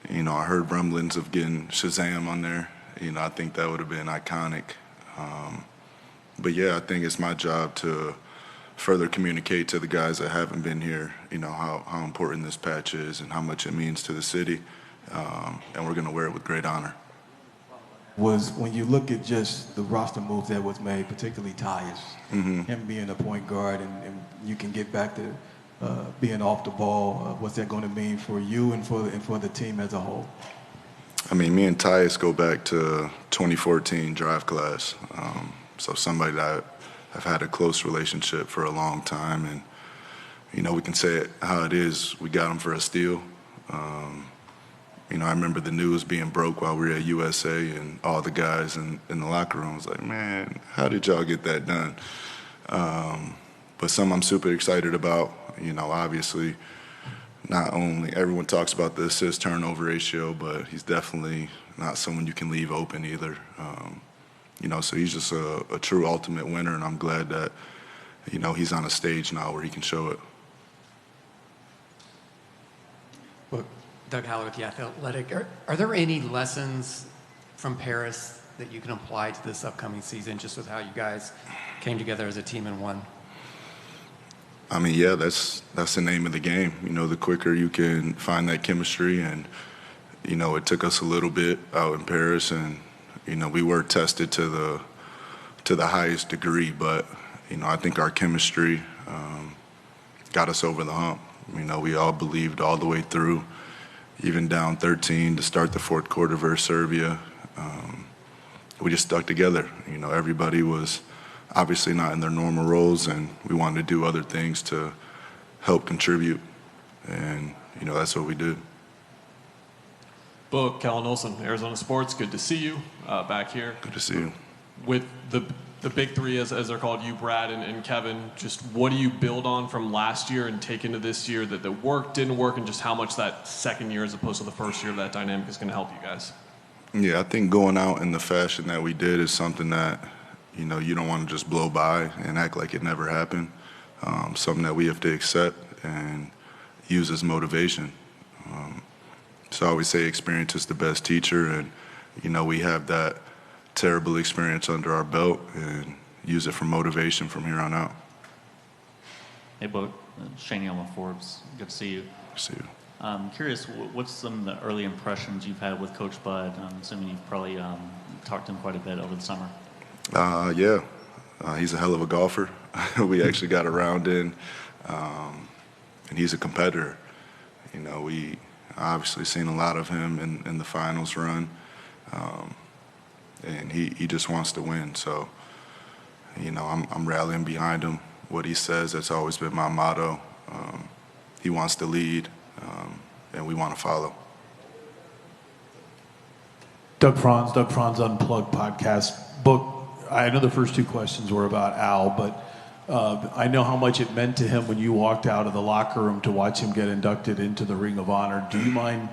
I heard rumblings of getting Shazam on there. I think that would have been iconic. But yeah, I think it's my job to further communicate to the guys that haven't been here, how important this patch is and how much it means to the city. And we're going to wear it with great honor. Was when you look at just the roster moves that was made, particularly Tyus, him being a point guard, and you can get back to being off the ball. What's that going to mean for you and for the team as a whole? I mean, me and Tyus go back to 2014 draft class. So somebody that I've had a close relationship for a long time, and we can say it how it is. We got him for a steal. I remember the news being broke while we were at USA, and all the guys in the locker room was like, man, how did y'all get that done? But something I'm super excited about, obviously, not only everyone talks about the assist-turnover ratio, but he's definitely not someone you can leave open either. So he's just a true ultimate winner, and I'm glad that, he's on a stage now where he can show it. Doug Howell with The Athletic. Are there any lessons from Paris that you can apply to this upcoming season, just with how you guys came together as a team and won? I mean, yeah, that's the name of the game. The quicker you can find that chemistry, and it took us a little bit out in Paris, and we were tested to the highest degree, but I think our chemistry got us over the hump. We all believed all the way through, even down 13 to start the fourth quarter versus Serbia. We just stuck together. Everybody was obviously not in their normal roles, and we wanted to do other things to help contribute, and that's what we did. Book, Kellen Olson, Arizona Sports. Good to see you back here. Good to see you. With the big three, as they're called, you, Brad, and Kevin, just what do you build on from last year and take into this year that worked, didn't work, and just how much that second year as opposed to the first year of that dynamic is going to help you guys? Yeah, I think going out in the fashion that we did is something that, you don't want to just blow by and act like it never happened. Something that we have to accept and use as motivation. So I always say experience is the best teacher, and, we have that terrible experience under our belt and use it for motivation from here on out. Hey, Book. Shane Elma, Forbes. Good to see you. Good to see you. I'm curious, what's some of the early impressions you've had with Coach Bud? I'm assuming you've probably talked to him quite a bit over the summer. Yeah. He's a hell of a golfer. We actually got around in, and he's a competitor. We obviously seen a lot of him in the finals run. And he just wants to win. So, I'm rallying behind him. What he says, that's always been my motto. He wants to lead, and we want to follow. Doug Franz Unplugged podcast. Book, I know the first two questions were about Al, but I know how much it meant to him when you walked out of the locker room to watch him get inducted into the Ring of Honor. Do you mind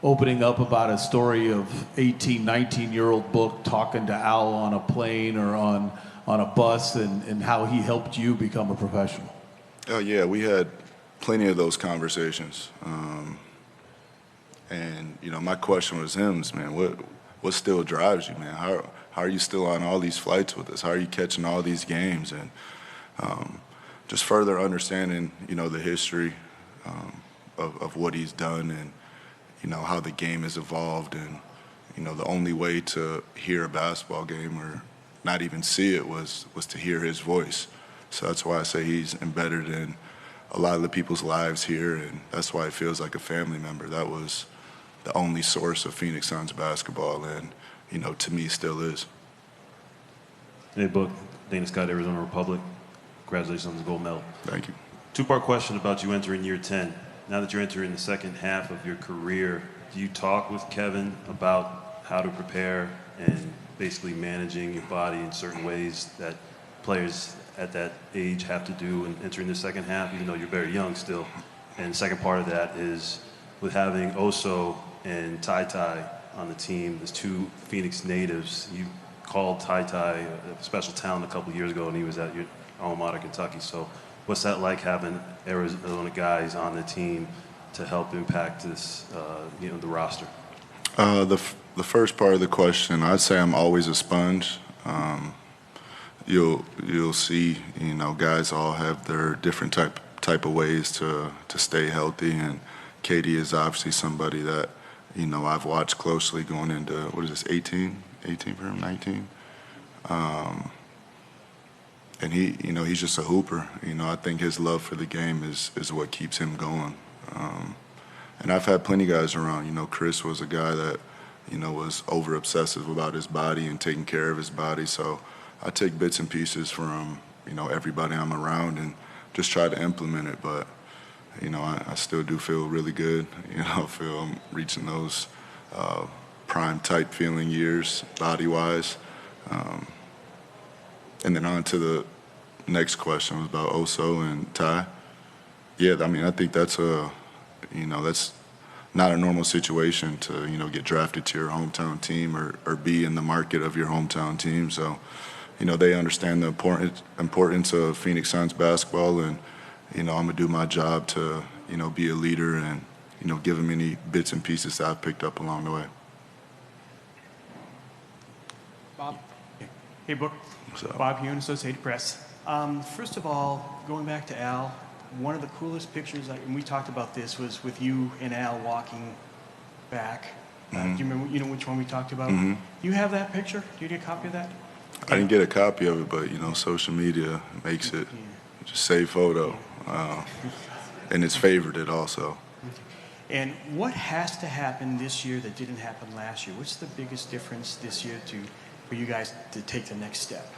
opening up about a story of 18, 19-year-old Book talking to Al on a plane or on a bus and how he helped you become a professional? Oh, yeah, we had plenty of those conversations. And, my question was him, man, what still drives you, man? How are you still on all these flights with us? How are you catching all these games? And just further understanding, the history of what he's done and, how the game has evolved, and, the only way to hear a basketball game or not even see it was to hear his voice. So that's why I say he's embedded in a lot of the people's lives here, and that's why it feels like a family member. That was the only source of Phoenix Suns basketball, and, to me still is. Hey, Book. Dana Scott, Arizona Republic. Congratulations on the gold medal. Thank you. Two-part question about you entering year 10. Now that you're entering the second half of your career, do you talk with Kevin about how to prepare and basically managing your body in certain ways that players at that age have to do in entering the second half, even though you're very young still? And the second part of that is with having Oso and Ty Ty on the team, there's two Phoenix natives. You called Ty Ty a special talent a couple years ago, and he was at your alma mater, Kentucky. So what's that like having Arizona guys on the team to help impact this, the roster? The first part of the question, I'd say I'm always a sponge. You'll see, guys all have their different type of ways to stay healthy, and Katie is obviously somebody that I've watched closely going into, what is this, 18 for him, 19. And he's just a hooper. I think his love for the game is what keeps him going. And I've had plenty of guys around. Chris was a guy that was over obsessive about his body and taking care of his body. So I take bits and pieces from everybody I'm around and just try to implement it. But I still do feel really good. I feel I'm reaching those prime type feeling years body wise. And then on to the next question was about Oso and Ty. Yeah, I think that's that's not a normal situation to get drafted to your hometown team or be in the market of your hometown team. So they understand the importance of Phoenix Suns basketball, and I'm gonna do my job to be a leader and give them any bits and pieces that I've picked up along the way. Bob. Hey, Book. What's up? Bob Hune, Associated Press. First of all, going back to Al, one of the coolest pictures, and we talked about this, was with you and Al walking back. Do you remember, which one we talked about? Mm-hmm. You have that picture? Do you get a copy of that? I didn't get a copy of it, but social media makes it just save photo, and it's favorited also. And what has to happen this year that didn't happen last year? What's the biggest difference this year for you guys to take the next step?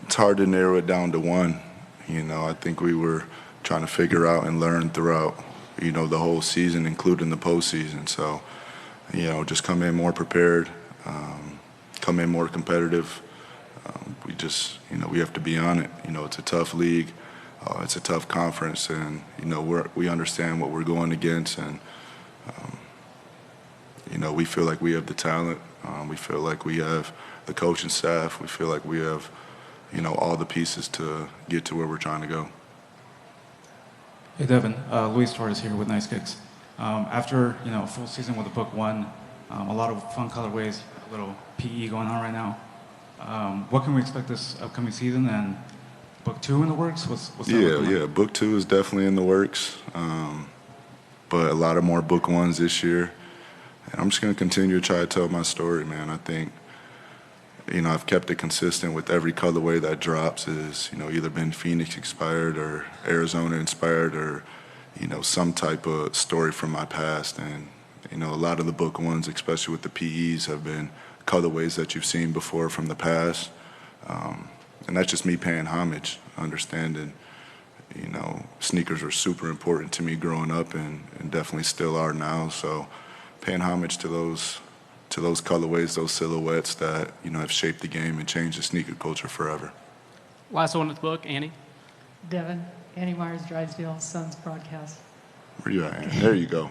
It's hard to narrow it down to one. I think we were trying to figure out and learn throughout, the whole season, including the postseason. So, just come in more prepared, come in more competitive. We just, we have to be on it. It's a tough league. It's a tough conference, and, we understand what we're going against, and, we feel like we have the talent. We feel like we have the coaching staff. We feel like we have, all the pieces to get to where we're trying to go. Hey Devin, Luis Torres here with Nice Kicks. After a full season with the Book 1, a lot of fun colorways, a little PE going on right now. What can we expect this upcoming season, and Book 2 in the works? What's that looking like? Yeah, Book 2 is definitely in the works, but a lot of more Book 1s this year. And I'm just going to continue to try to tell my story, man. I think, I've kept it consistent with every colorway that drops is, either been Phoenix inspired or Arizona inspired or, some type of story from my past. And, a lot of the Book 1s, especially with the PEs, have been colorways that you've seen before from the past. And that's just me paying homage, understanding, sneakers were super important to me growing up and definitely still are now. So paying homage to those colorways, those silhouettes that, have shaped the game and changed the sneaker culture forever. Last one with the book, Annie. Devin, Annie Myers, Drysdale Suns broadcast. Where you at, Ann? There you go.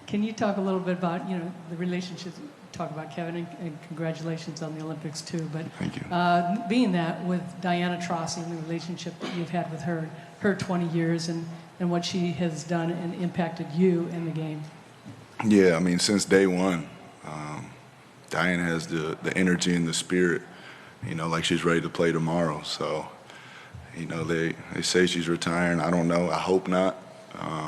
Can you talk a little bit about, the relationships, talk about Kevin, and congratulations on the Olympics too, but Thank you. being that with Diana Taurasi and the relationship that you've had with her 20 years and what she has done and impacted you in the game. Yeah, since day one, Diane has the energy and the spirit, like she's ready to play tomorrow. So, they say she's retiring. I don't know. I hope not.